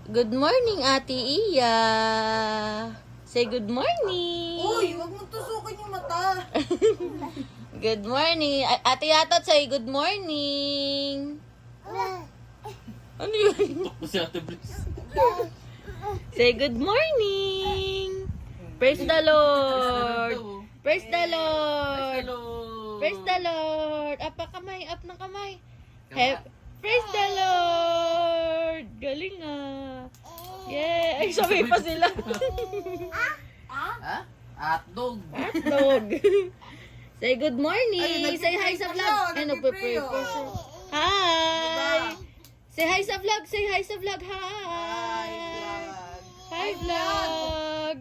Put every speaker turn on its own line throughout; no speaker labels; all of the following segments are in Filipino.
Good morning, Ate Iya. Say good morning.
Uy, wag mo tusukin yung mata.
Good morning. Ate Yatot, say good morning. Ano yun?
Si Ate Bliss.
Say good morning. Praise the Lord. Praise the Lord.
Hello.
Praise the Lord. Up ang kamay, up ng kamay. Praise the Lord. Galing ah. Yeah. Ay, sabay pa sila.
Ha? Hotdog.
Hotdog. Say good morning.
Ay,
Say hi sa vlog.
nagpipray
Ano,
kayo,
prepare
nagpipray,
po siya. Hi.
Diba?
Say hi sa vlog. Say hi sa vlog. Hi. Hi vlog.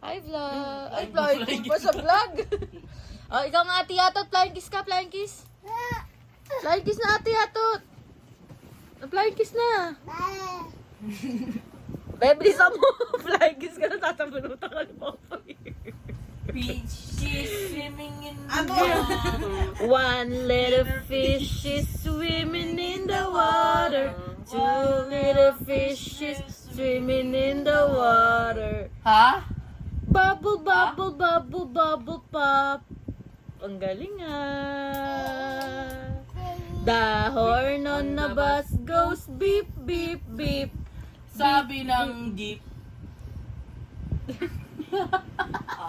Hi vlog. Ay, flying kiss pa sa vlog. Oh, ikaw nga Ate Yatot. Flying kiss ka. Flying kiss. Flying kiss na Ate Yatot. Flying kiss na. Baby, sa mo. Flying kiss ka na. Tatabunutan ka ni Papa.
Fishes swimming in the
Ano?
One little fish is swimming in the water. Two little fishes swimming in the water.
Ha?
Bubble, bubble, bubble, bubble, pop. Ang galing ah. The horn on the bus goes beep, beep, beep.
Sabi ng jeep.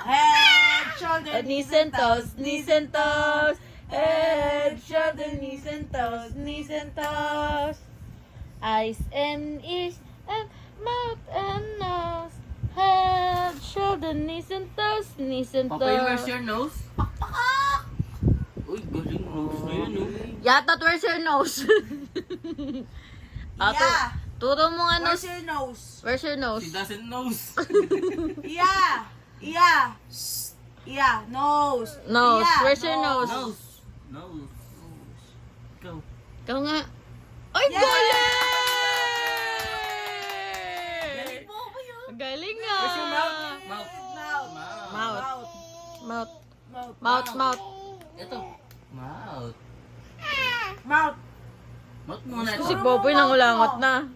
Head, shoulder,
Knees and toes, knees and toes. Head, shoulder, knees and toes, knees and toes. Eyes and ears and mouth and nose. Head, shoulder, knees and toes, knees and
Papay, where's
toes.
your nose? Uy, galing nose na yun, oh.
Yatot, where's your nose?
Yeah.
Turo mo nga
Where's
nose.
your nose?
Where's your nose?
She doesn't knows.
Yeah. Yeah. Yeah. Nose.
Nose.
Yeah.
Where's your nose?
Nose. Nose. Go.
Ikaw nga. Ay,
Yeah!
galing!
Galing po ba yun?
Galing nga.
Where's your mouth? Mouth.
Mouth.
Mouth.
Mouth.
Mouth.
Mouth.
Mouth, mouth.
Ito. Mouth.
Mouth.
Mouth muna ito.
Si Popoy nangulangot na.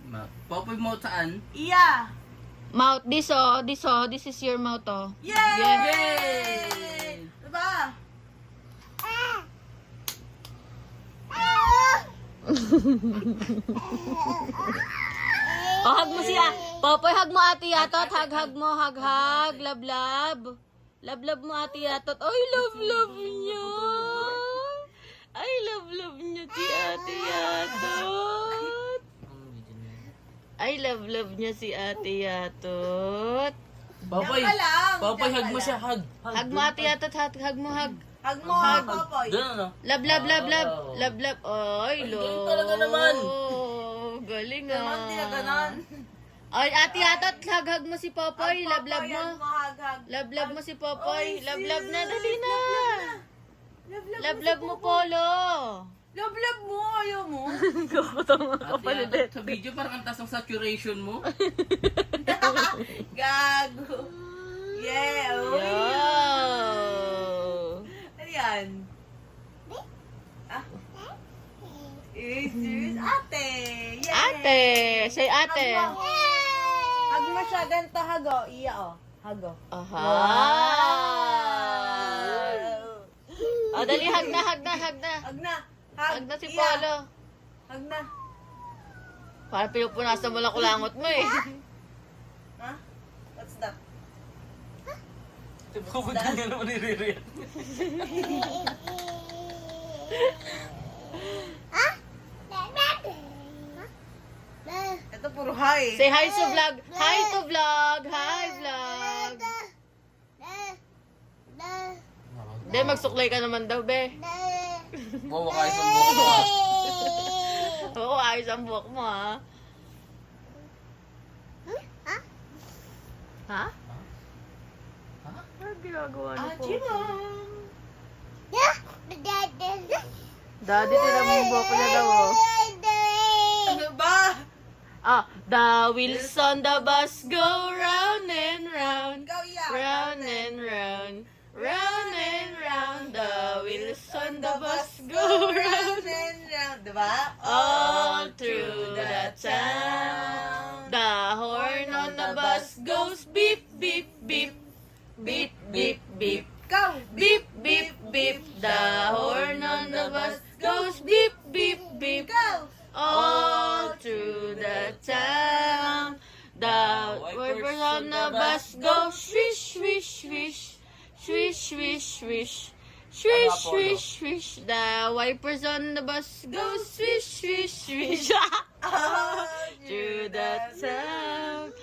Mouth. Popoy mouth saan?
Yeah.
Mouth, this is your mouth oh.
Yay!
Yay!
Diba?
Oh, hug mo siya. Popoy, hug mo Ate Yatot. Hug mo. Hug. Love. Love mo Ate Yatot. Ay, love niya. Ay, love niya si Ate Yatot. Ay, love niya si Ate Yatot.
Popoy.
Diyan ka lang.
Popoy,
Diyan
hug
ka
mo
lang.
siya. Hug.
Hug mo Ate Yatot. Hug mo.
Hug mo, Popoy.
Doon, ano?
Love. Love. Ay,
Ay,
love.
galing talaga naman.
Galing
Ganon, di na ganon.
Ay, Ate Yatot, hug mo si Popoy.
Hug,
Love
Popoy,
mo.
hug hug.
Love mo si Popoy.
Ay,
Love
sis.
na. Dali na.
Love
Love mo, Polo.
Love mo, ayaw mo.
Kakatama ka
Ate,
pala.
sa video parang ang taas ng saturation mo.
Gago. Yeah, oh.
Yo.
Ano yan? Ah? Serious? Ate! Yay!
Ate. Say ate.
Hug mo. Hug mo siya, ganito hago. Iya, oh. Hago.
Aha.
Wow!
O, dali, hug na.
Hug na.
Hug na si
Iya.
Polo.
Hug na.
Parang pinupunasan mo lang kulangot mo eh.
Ha? What's that?
Popoy, ganyan naman nire-react.
Ito puro hi.
Say hi to vlog. Hi to vlog. Hi vlog. Be, magsuklay ka naman daw, be.
Wow, kayo sa buhok mo.
Oo, ayos ang buhok mo, ha? Ha? Ano ginagawa niyo po?
Achimong!
Daddy, tira mo yung buhok niya daw, oh.
Ano ba?
The wheels on the bus go round and round.
Ikaw, iya.
Round and round. Round and round. The wheels on the bus go round.
and round. Diba?
All through the town. town. The wipers on the bus go swish, swish, swish. Swish, swish, swish. Swish, swish, swish. The wipers on the bus go swish, swish, swish. Through the town.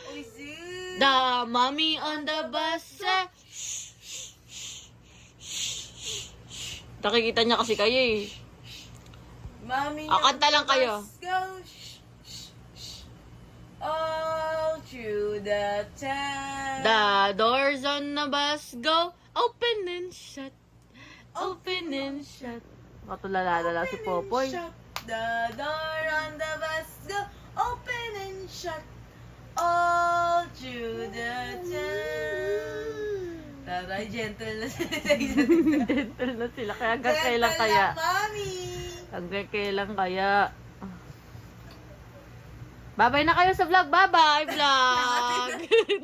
The mommy on the bus say, shh, shh, shh, shh, shh. Nakikita niya kasi kayo eh.
Mommy,
Kanta lang kayo.
let's go. Shh, shh, shh. All through the town.
The doors on the bus go open and shut. Open and shut. Matulala si Popoy.
Shut the door on the bus go open and shut. All through the town. Taray, gentle na sila.
Gentle na sila. Kaya hanggang kailan kaya?
Mami.
Hanggang kailan kaya? Bye-bye na kayo sa vlog. Bye-bye, vlog.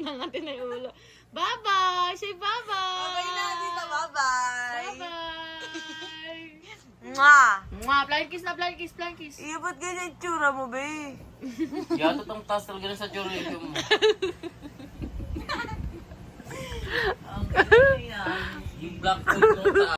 Nangatin na yung ulo. Bye-bye. Say bye-bye.
Okay na, dito. Bye-bye.
Bye-bye.
Mwah!
Mwah, flying kiss na, flying kiss, flying kiss.
Iya, ba't ganyan tsura mo, be?
Yata tong taas talaga sa chorizo mo.
Okay, yan.
Yung black food nung taas.